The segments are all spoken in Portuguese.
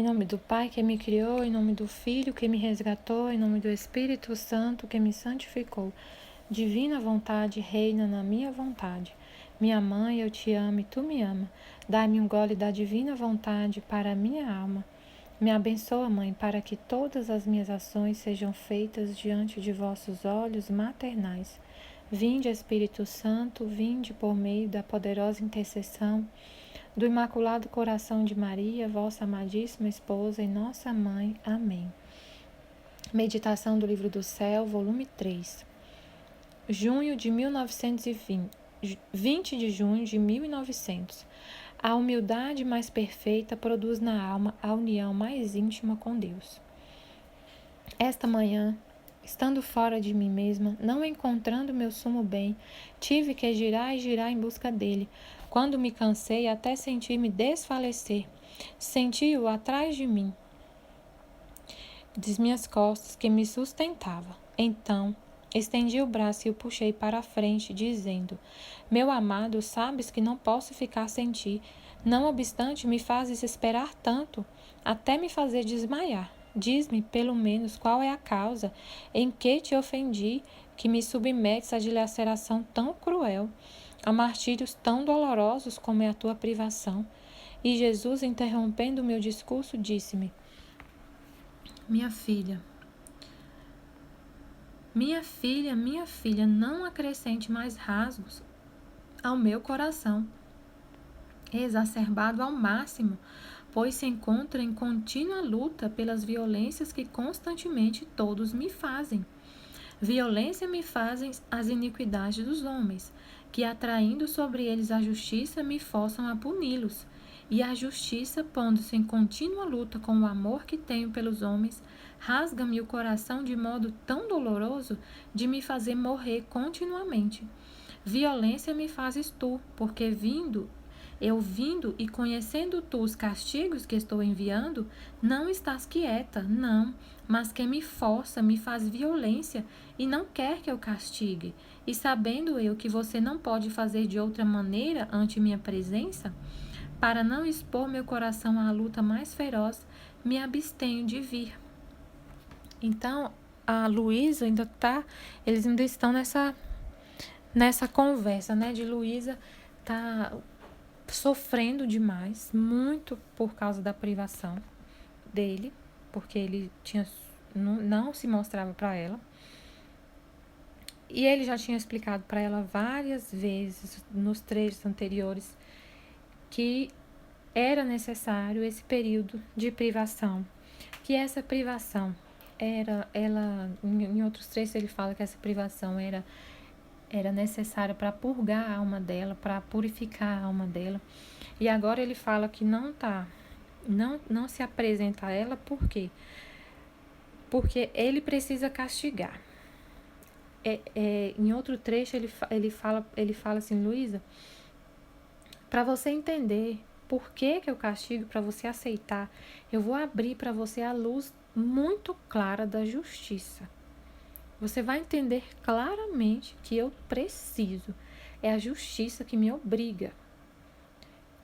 Em nome do Pai que me criou, em nome do Filho que me resgatou, em nome do Espírito Santo que me santificou. Divina vontade reina na minha vontade. Minha mãe, eu te amo e tu me ama. Dai-me um gole da divina vontade para a minha alma. Me abençoa, Mãe, para que todas as minhas ações sejam feitas diante de vossos olhos maternais. Vinde, Espírito Santo, vinde por meio da poderosa intercessão do Imaculado Coração de Maria, vossa amadíssima esposa e nossa mãe. Amém. Meditação do Livro do Céu, volume 3. Junho de 1920. 20 de junho de 1900. A humildade mais perfeita produz na alma a união mais íntima com Deus. Esta manhã, estando fora de mim mesma, não encontrando meu sumo bem, tive que girar e girar em busca dele. Quando me cansei, até senti-me desfalecer. Senti-o atrás de mim, das minhas costas, que me sustentava. Então, estendi o braço e o puxei para a frente, dizendo: Meu amado, sabes que não posso ficar sem ti. Não obstante, me fazes esperar tanto, até me fazer desmaiar. Diz-me, pelo menos, qual é a causa, em que te ofendi, que me submetes a dilaceração tão cruel, a martírios tão dolorosos como é a tua privação. E Jesus, interrompendo o meu discurso, disse-me: Minha filha, não acrescente mais rasgos ao meu coração, exacerbado ao máximo, pois se encontra em contínua luta pelas violências que constantemente todos me fazem. Violência me fazem as iniquidades dos homens, que atraindo sobre eles a justiça me forçam a puni-los. E a justiça, pondo-se em contínua luta com o amor que tenho pelos homens, rasga-me o coração de modo tão doloroso de me fazer morrer continuamente. Violência me fazes tu, porque vindo e conhecendo tu os castigos que estou enviando, não estás quieta, não, mas que me força, me faz violência e não quer que eu castigue. E sabendo eu que você não pode fazer de outra maneira ante minha presença, para não expor meu coração à luta mais feroz, me abstenho de vir. Então, a Luísa eles ainda estão nessa conversa, né, de Luísa tá sofrendo demais, muito por causa da privação dele, porque ele não se mostrava para ela. E ele já tinha explicado para ela várias vezes nos trechos anteriores que era necessário esse período de privação, que essa privação em outros trechos ele fala que essa privação era necessária para purgar a alma dela, para purificar a alma dela. E agora ele fala que não se apresenta a ela, por quê? Porque ele precisa castigar. Em outro trecho ele fala assim: Luísa, para você entender por que eu castigo, para você aceitar, eu vou abrir para você a luz muito clara da justiça. Você vai entender claramente que eu preciso. É a justiça que me obriga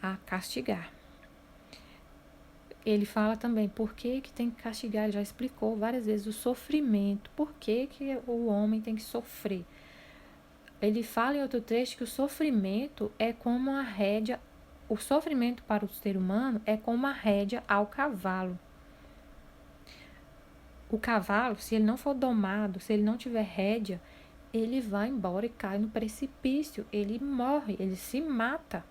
a castigar. Ele fala também por que tem que castigar. Ele já explicou várias vezes o sofrimento. Por que o homem tem que sofrer? Ele fala em outro trecho que o sofrimento é como a rédea. O sofrimento para o ser humano é como a rédea ao cavalo. O cavalo, se ele não for domado, se ele não tiver rédea, ele vai embora e cai no precipício. Ele morre, ele se mata.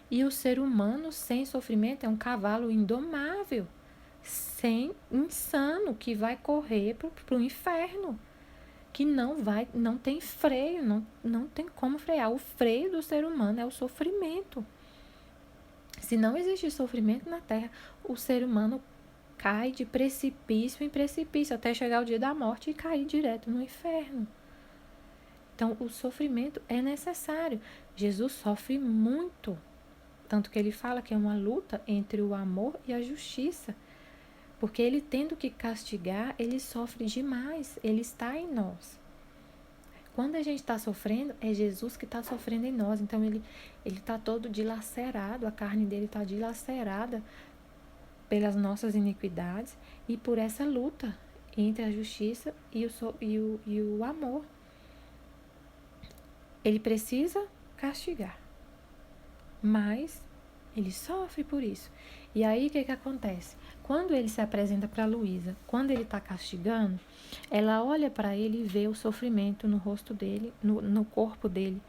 E o ser humano sem sofrimento é um cavalo indomável, insano, que vai correr para o inferno, que não tem freio, não tem como frear. O freio do ser humano é o sofrimento. Se não existe sofrimento na Terra, o ser humano cai de precipício em precipício até chegar o dia da morte e cair direto no inferno. Então, o sofrimento é necessário. Jesus sofre muito. Tanto que ele fala que é uma luta entre o amor e a justiça. Porque ele tendo que castigar, ele sofre demais. Ele está em nós. Quando a gente está sofrendo, é Jesus que está sofrendo em nós. Então ele está todo dilacerado, a carne dele está dilacerada pelas nossas iniquidades e por essa luta entre a justiça e o amor. Ele precisa castigar, mas ele sofre por isso. E aí o que acontece? Quando ele se apresenta para Luísa, quando ele está castigando, ela olha para ele e vê o sofrimento no rosto dele, no corpo dele.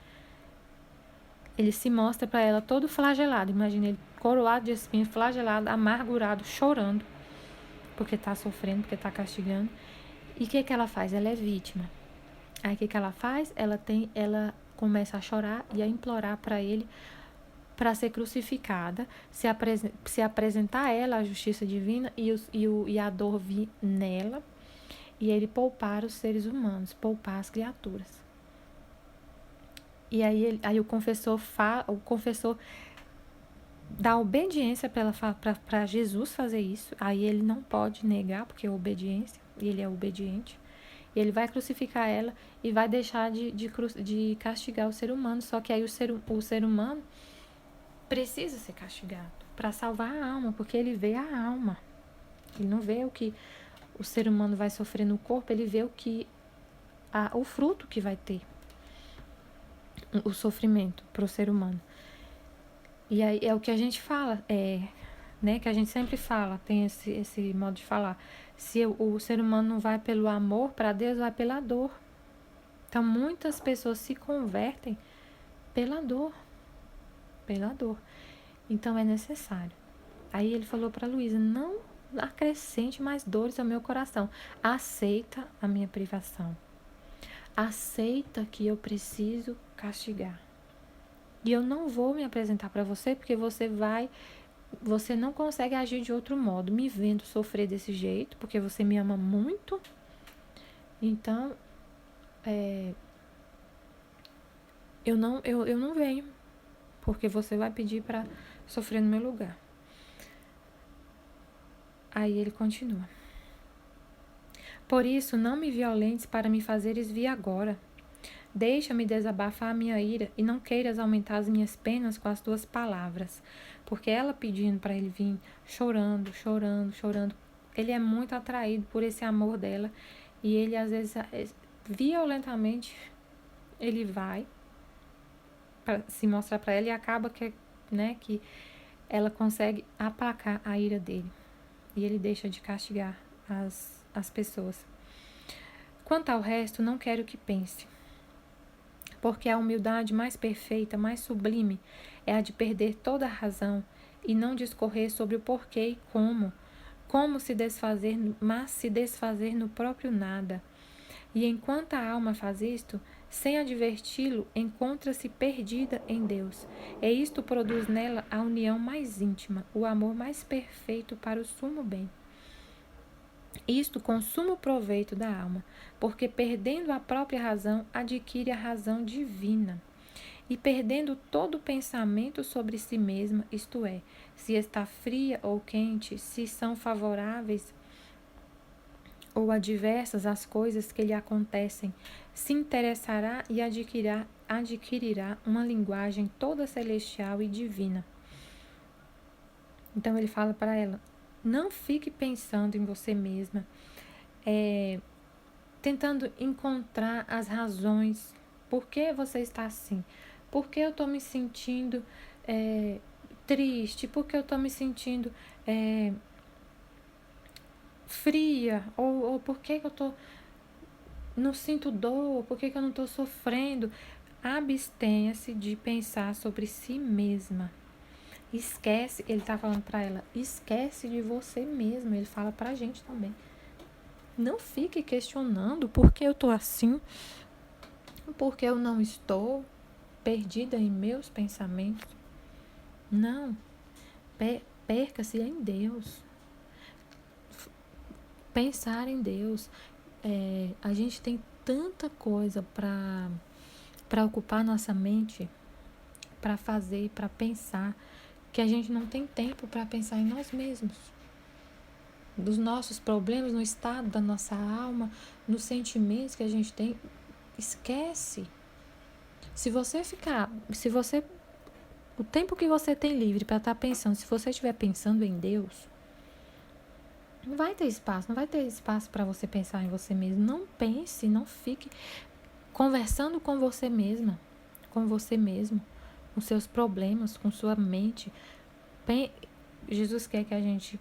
Ele se mostra para ela todo flagelado. Imagina ele coroado de espinhos, flagelado, amargurado, chorando, porque está sofrendo, porque está castigando. E o que ela faz? Ela é vítima. Aí o que ela faz? Ela começa a chorar e a implorar para ele para ser crucificada, se apresentar a ela a justiça divina e a dor vir nela, e ele poupar os seres humanos, poupar as criaturas. E aí o confessor dá obediência para Jesus fazer isso. Aí ele não pode negar, porque é obediência, e ele é obediente. E ele vai crucificar ela e vai deixar de castigar o ser humano. Só que aí o ser humano precisa ser castigado para salvar a alma, porque ele vê a alma. Ele não vê o que o ser humano vai sofrer no corpo, ele vê o fruto que vai ter o sofrimento para o ser humano. E aí é o que a gente fala, né, que a gente sempre fala, tem esse modo de falar. Se o ser humano não vai pelo amor para Deus, vai pela dor. Então muitas pessoas se convertem pela dor. Pela dor. Então é necessário. Aí ele falou para Luísa: não acrescente mais dores ao meu coração. Aceita a minha privação. Aceita que eu preciso castigar. E eu não vou me apresentar para você porque você não consegue agir de outro modo, me vendo sofrer desse jeito, porque você me ama muito. Então, eu não venho, porque você vai pedir para sofrer no meu lugar. Aí ele continua: por isso, não me violentes para me fazeres vir agora. Deixa-me desabafar a minha ira e não queiras aumentar as minhas penas com as tuas palavras. Porque ela pedindo para ele vir, chorando, chorando, chorando. Ele é muito atraído por esse amor dela. E ele, às vezes, violentamente, ele vai para se mostrar para ela e acaba que ela consegue aplacar a ira dele. E ele deixa de castigar as pessoas. Quanto ao resto, não quero que pense. Porque a humildade mais perfeita, mais sublime, é a de perder toda a razão e não discorrer sobre o porquê e como se desfazer, mas se desfazer no próprio nada. E enquanto a alma faz isto, sem adverti-lo, encontra-se perdida em Deus. E isto produz nela a união mais íntima, o amor mais perfeito para o sumo bem. Isto com sumo proveito da alma, porque perdendo a própria razão, adquire a razão divina. E perdendo todo pensamento sobre si mesma, isto é, se está fria ou quente, se são favoráveis ou adversas as coisas que lhe acontecem, se interessará e adquirirá uma linguagem toda celestial e divina. Então ele fala para ela: não fique pensando em você mesma, tentando encontrar as razões. Por que você está assim? Por que eu estou me sentindo triste? Por que eu estou me sentindo fria? Ou por que eu não sinto dor? Por que eu não estou sofrendo? Abstenha-se de pensar sobre si mesma. Esquece, ele está falando para ela, esquece de você mesma. Ele fala para a gente também. Não fique questionando por que eu estou assim, porque eu não estou perdida em meus pensamentos. Não, perca-se em Deus. Pensar em Deus. A gente tem tanta coisa para ocupar nossa mente, para fazer, para pensar, que a gente não tem tempo para pensar em nós mesmos, dos nossos problemas, no estado da nossa alma, nos sentimentos que a gente tem. Esquece. O tempo que você tem livre para estar pensando, se você estiver pensando em Deus, Não vai ter espaço para você pensar em você mesmo. Não pense, não fique conversando com você mesma, com você mesmo, com seus problemas, com sua mente. Jesus quer que a gente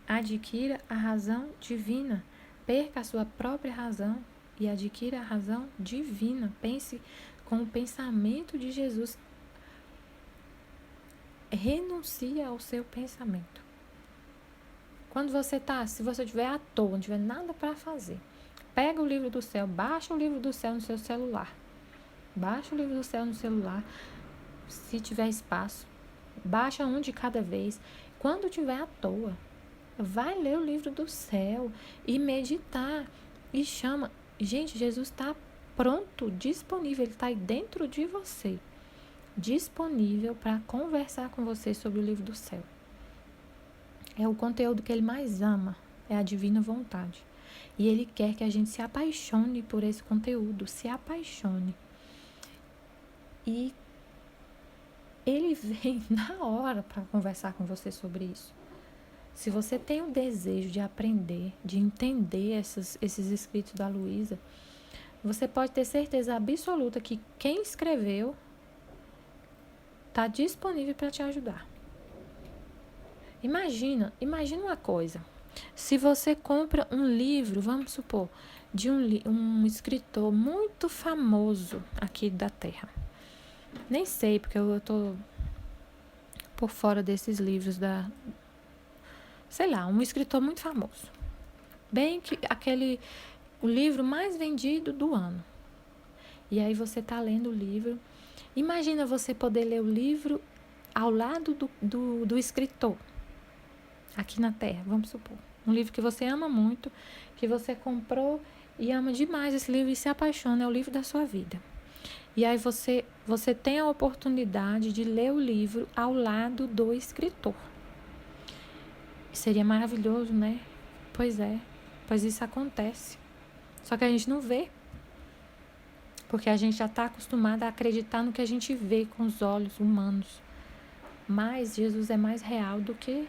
adquira a razão divina, perca a sua própria razão e adquira a razão divina. Pense com o pensamento de Jesus. Renuncie ao seu pensamento. Quando se você estiver à toa, não tiver nada para fazer, pega o livro do céu, baixa o livro do céu no seu celular. Baixa o livro do céu no celular, se tiver espaço. Baixa um de cada vez. Quando estiver à toa, vai ler o livro do céu e meditar. E chama. Gente, Jesus está pronto, disponível. Ele está aí dentro de você. Disponível para conversar com você sobre o livro do céu. É o conteúdo que ele mais ama. É a divina vontade. E ele quer que a gente se apaixone por esse conteúdo. Se apaixone. E ele vem na hora para conversar com você sobre isso. Se você tem o desejo de aprender, de entender esses escritos da Luísa, você pode ter certeza absoluta que quem escreveu está disponível para te ajudar. Imagina uma coisa. Se você compra um livro, vamos supor, de um escritor muito famoso aqui da Terra. Nem sei, porque eu tô por fora desses livros sei lá, um escritor muito famoso. Bem que o livro mais vendido do ano. E aí você tá lendo o livro. Imagina você poder ler o livro ao lado do escritor. Aqui na Terra, vamos supor. Um livro que você ama muito, que você comprou e ama demais esse livro e se apaixona, é o livro da sua vida. E aí você tem a oportunidade de ler o livro ao lado do escritor. Seria maravilhoso, né? Pois é, pois isso acontece. Só que a gente não vê. Porque a gente já está acostumado a acreditar no que a gente vê com os olhos humanos. Mas Jesus é mais real do que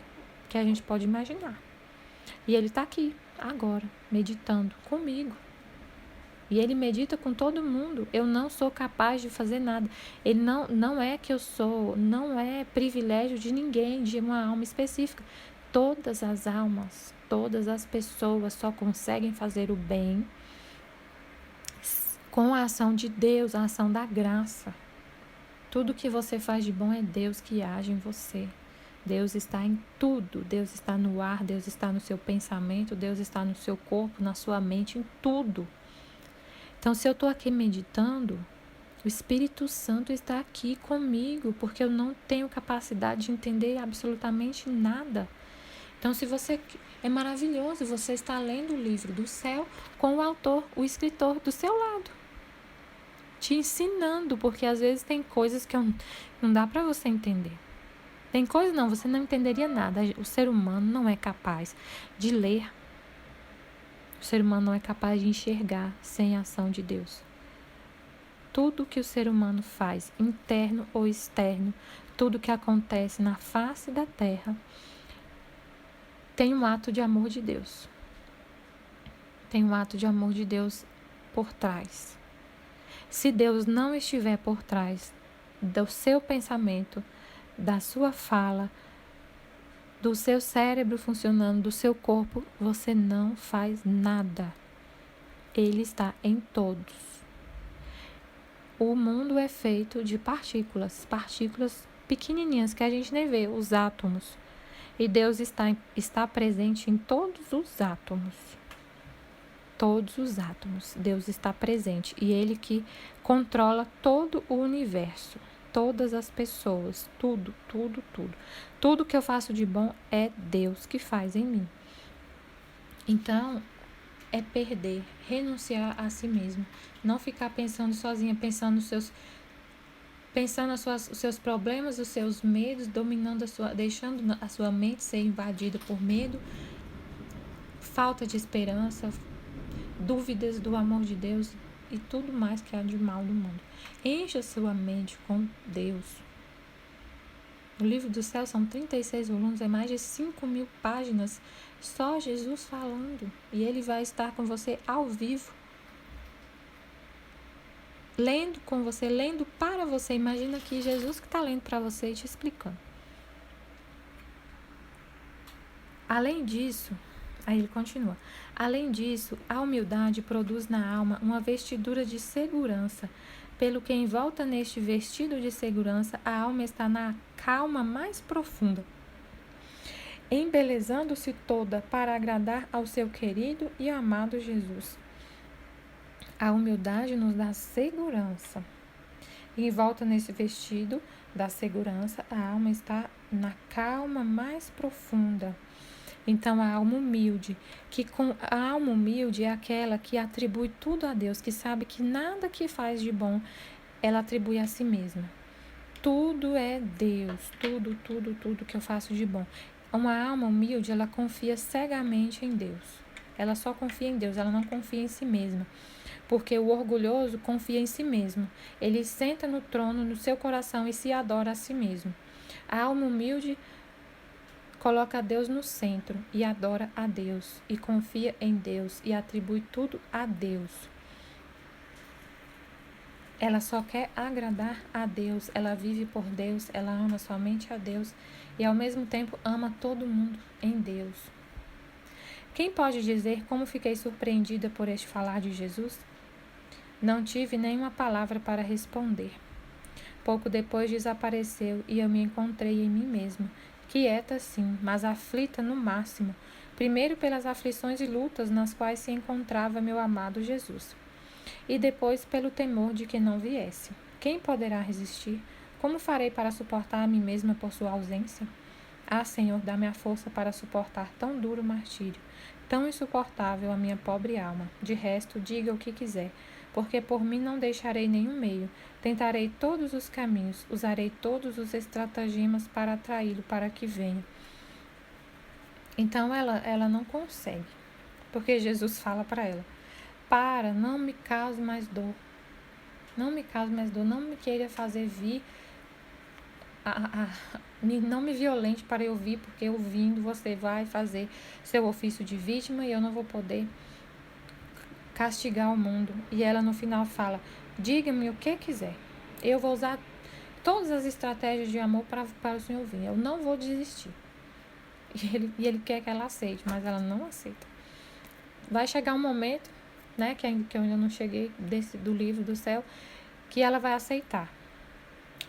a gente pode imaginar. E ele está aqui, agora, meditando comigo. E ele medita com todo mundo. Eu não sou capaz de fazer nada. Ele não é que eu sou, não é privilégio de ninguém, de uma alma específica. Todas as almas, todas as pessoas só conseguem fazer o bem com a ação de Deus, a ação da graça. Tudo que você faz de bom é Deus que age em você. Deus está em tudo. Deus está no ar, Deus está no seu pensamento, Deus está no seu corpo, na sua mente, em tudo. Então, se eu estou aqui meditando, o Espírito Santo está aqui comigo, porque eu não tenho capacidade de entender absolutamente nada. Então, é maravilhoso você estar lendo o livro do céu com o autor, o escritor do seu lado, te ensinando, porque às vezes tem coisas que não dá para você entender. Tem coisas não, você não entenderia nada. O ser humano não é capaz de ler. O ser humano não é capaz de enxergar sem a ação de Deus. Tudo que o ser humano faz, interno ou externo, tudo que acontece na face da terra, tem um ato de amor de Deus. Tem um ato de amor de Deus por trás. Se Deus não estiver por trás do seu pensamento, da sua fala, do seu cérebro funcionando, do seu corpo, você não faz nada. Ele está em todos. O mundo é feito de partículas pequenininhas que a gente nem vê, os átomos. E Deus está presente em todos os átomos. Todos os átomos. Deus está presente. E Ele que controla todo o universo. Todas as pessoas. Tudo, tudo, tudo. Tudo que eu faço de bom é Deus que faz em mim. Então, é perder, renunciar a si mesmo. Não ficar pensando sozinha, pensando os seus problemas, os seus medos, deixando a sua mente ser invadida por medo, falta de esperança, dúvidas do amor de Deus e tudo mais que há de mal no mundo. Encha sua mente com Deus. O livro do céu são 36 volumes, é mais de 5.000 páginas Só Jesus falando. E Ele vai estar com você ao vivo. Lendo com você, lendo para você. Imagina que Jesus que está lendo para você e te explicando. Além disso, aí ele continua. Além disso, a humildade produz na alma uma vestidura de segurança, pelo que envolta neste vestido de segurança, a alma está na calma mais profunda, embelezando-se toda para agradar ao seu querido e amado Jesus. A humildade nos dá segurança. Envolta nesse vestido da segurança, a alma está na calma mais profunda. Então, a alma humilde, a alma humilde é aquela que atribui tudo a Deus, que sabe que nada que faz de bom, ela atribui a si mesma. Tudo é Deus, tudo que eu faço de bom. Uma alma humilde, ela confia cegamente em Deus. Ela só confia em Deus, ela não confia em si mesma. Porque o orgulhoso confia em si mesmo. Ele senta no trono, no seu coração e se adora a si mesmo. A alma humilde coloca Deus no centro e adora a Deus, e confia em Deus e atribui tudo a Deus. Ela só quer agradar a Deus, ela vive por Deus, ela ama somente a Deus e ao mesmo tempo ama todo mundo em Deus. Quem pode dizer como fiquei surpreendida por este falar de Jesus? Não tive nenhuma palavra para responder. Pouco depois desapareceu e eu me encontrei em mim mesma, quieta sim, mas aflita no máximo, primeiro pelas aflições e lutas nas quais se encontrava meu amado Jesus, e depois pelo temor de que não viesse. Quem poderá resistir? Como farei para suportar a mim mesma por sua ausência? Ah, Senhor, dá-me a força para suportar tão duro martírio, tão insuportável a minha pobre alma. De resto, diga o que quiser, porque por mim não deixarei nenhum meio. Tentarei todos os caminhos, usarei todos os estratagemas para atraí-lo para que venha. Então ela não consegue, porque Jesus fala para ela: para, não me cause mais dor. Não me cause mais dor, não me queira fazer vir, não me violente para eu vir, porque eu vindo você vai fazer seu ofício de vítima e eu não vou poder castigar o mundo. E ela no final fala: diga-me o que quiser, eu vou usar todas as estratégias de amor para o Senhor vir, eu não vou desistir. E ele quer que ela aceite, mas ela não aceita. Vai chegar um momento, né, que eu ainda não cheguei do livro do céu, que ela vai aceitar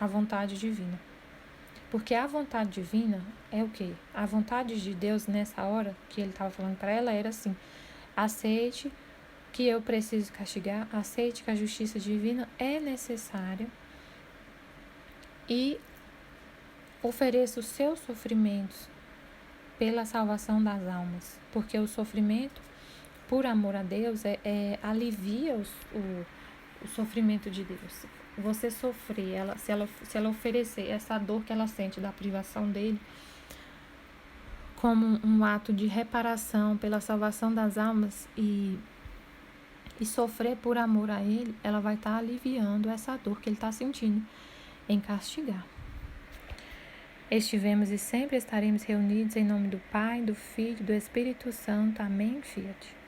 a vontade divina. Porque a vontade divina é o quê? A vontade de Deus nessa hora que ele estava falando para ela era assim: aceite que eu preciso castigar, aceite que a justiça divina é necessária e ofereça os seus sofrimentos pela salvação das almas. Porque o sofrimento, por amor a Deus, alivia o sofrimento de Deus. Você sofrer, se ela oferecer essa dor que ela sente da privação dele como um ato de reparação pela salvação das almas e sofrer por amor a ele, ela vai estar aliviando essa dor que ele está sentindo em castigar. Estivemos e sempre estaremos reunidos em nome do Pai, do Filho e do Espírito Santo. Amém, Fiat.